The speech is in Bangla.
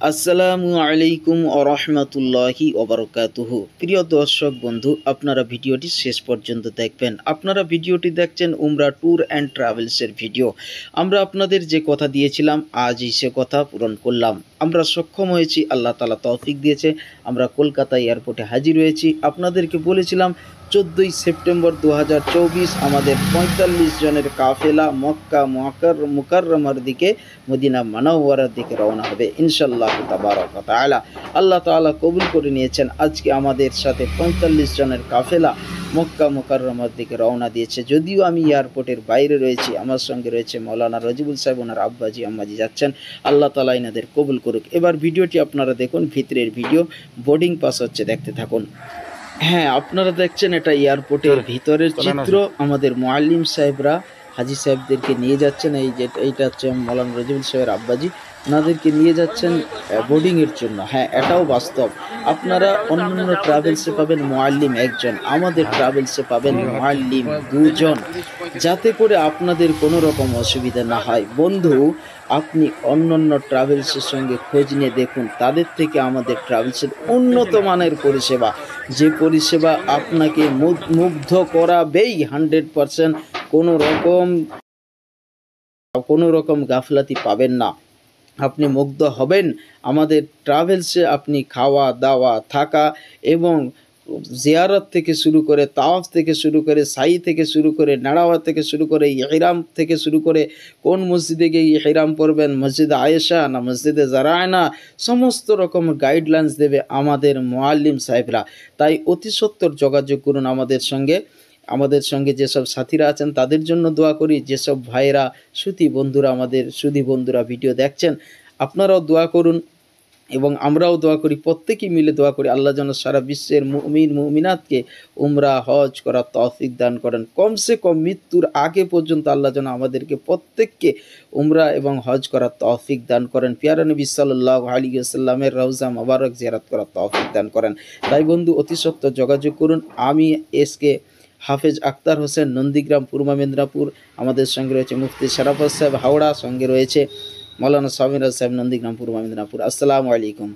আসসালামু আলাইকুম ওয়া রাহমাতুল্লাহি ওয়া বারাকাতুহু। প্রিয় দর্শক বন্ধু, আপনারা ভিডিওটি শেষ পর্যন্ত দেখবেন। আপনারা ভিডিওটি দেখছেন উমরা ট্যুর অ্যান্ড ট্রাভেলসের ভিডিও। আমরা আপনাদের যে কথা দিয়েছিলাম আজই সে কথা পূরণ করলাম। আমরা সক্ষম হয়েছি, আল্লাহ তাআলা তৌফিক দিয়েছে। আমরা কলকাতা এয়ারপোর্টে হাজির হয়েছি। আপনাদেরকে বলেছিলাম 14ই সেপ্টেম্বর 2024 আমাদের 45 জনের কাফেলা মক্কা মুকাররমার দিকে, মদিনা মুনাওয়ারার দিকে রওনা হবে ইনশাআল্লাহ তাবারাক ওয়া তাআলা। আল্লাহ তাআলা কবুল করে নিয়েছেন। আজকে আমাদের সাথে 45 জনের কাফেলা মক্কা মুকাররমার দিকে রওনা দিয়েছে। যদিও আমি এয়ারপোর্টের বাইরে রয়েছি, আমার সঙ্গে রয়েছে মাওলানা রাজিবুল সাহেব, ওনার আব্বাজি আম্মাজি যাচ্ছেন। আল্লাহ তাআলা এনাদের কবুল করুক। এবার ভিডিওটি আপনারা দেখুন, ভিতরের ভিডিও, বোর্ডিং পাস হচ্ছে, দেখতে থাকুন। হ্যাঁ, আপনারা দেখছেন এটা এয়ারপোর্টের ভিতরের চিত্র। আমাদের মুআল্লিম সাহেবরা হাজি সাহেবদেরকে নিয়ে যাচ্ছেন। এইটা হচ্ছে মাওলানা রাজিবুল সাহেবের আব্বাজি, ওনাদেরকে নিয়ে যাচ্ছেন বোর্ডিংয়ের জন্য। হ্যাঁ, এটাও বাস্তব। আপনারা অন্যান্য ট্রাভেলসে পাবেন মুআল্লিম একজন, আমাদের ট্রাভেলসে পাবেন মুআল্লিম দুজন, যাতে করে আপনাদের কোনো রকম অসুবিধা না হয়। বন্ধু, আপনি অন্যান্য ট্রাভেলসের সঙ্গে খোঁজ নিয়ে দেখুন, তাদের থেকে আমাদের ট্রাভেলসের উন্নত মানের পরিষেবা, যে পরিষেবা আপনাকে মুগ্ধ করাবেই 100%। কোনো রকম গাফলাতি পাবেন না, আপনি মুগ্ধ হবেন। আমাদের ট্রাভেলসে আপনি খাওয়া দাওয়া থাকা এবং জিয়ারত থেকে শুরু করে, তাওয়াফ থেকে শুরু করে, সাই থেকে শুরু করে, নাড়াওয়া থেকে শুরু করে, ইহরাম থেকে শুরু করে, কোন মসজিদে গিয়ে ইহরাম পড়বেন, মসজিদে আয়েশা না মসজিদে জারায়না, সমস্ত রকম গাইডলাইন্স দেবে আমাদের মুআল্লিম সাহেবরা। তাই অতি সত্বর যোগাযোগ করুন আমাদের সঙ্গে। আমাদের সঙ্গে যেসব সাথীরা আছেন তাদের জন্য দোয়া করি, যেসব ভাইরা আমাদের সুধী বন্ধুরা ভিডিও দেখছেন, আপনারাও দোয়া করুন এবং আমরাও দোয়া করি, প্রত্যেকেই মিলে দোয়া করি আল্লাহ যেন সারা বিশ্বের মুমিন মুমিনাতকে উমরা হজ করার তৌফিক দান করেন। কমসে কম মৃত্যুর আগে পর্যন্ত আল্লাহ যেন আমাদেরকে প্রত্যেককে উমরা এবং হজ করার তৌফিক দান করেন। পিয়ারা নবী সাল্লাল্লাহু আলাইহি ওয়াসাল্লামের রওজা মোবারক জিয়ারত করার তৌফিক দান করেন। তাই বন্ধু, অতি সত্বর যোগাযোগ করুন। আমি এসকে হাফেজ আক্তার হোসেন, নন্দীগ্রাম, পূর্ব মেদিনীপুর। আমাদের সঙ্গে রয়েছে মুফতি শরাফত সাহেব হাওড়া, সঙ্গে রয়েছে মাওলানা সামিরা সাহেব, নন্দীগ্রাম, পূর্ব মেদিনীপুর। আসসালামু আলাইকুম।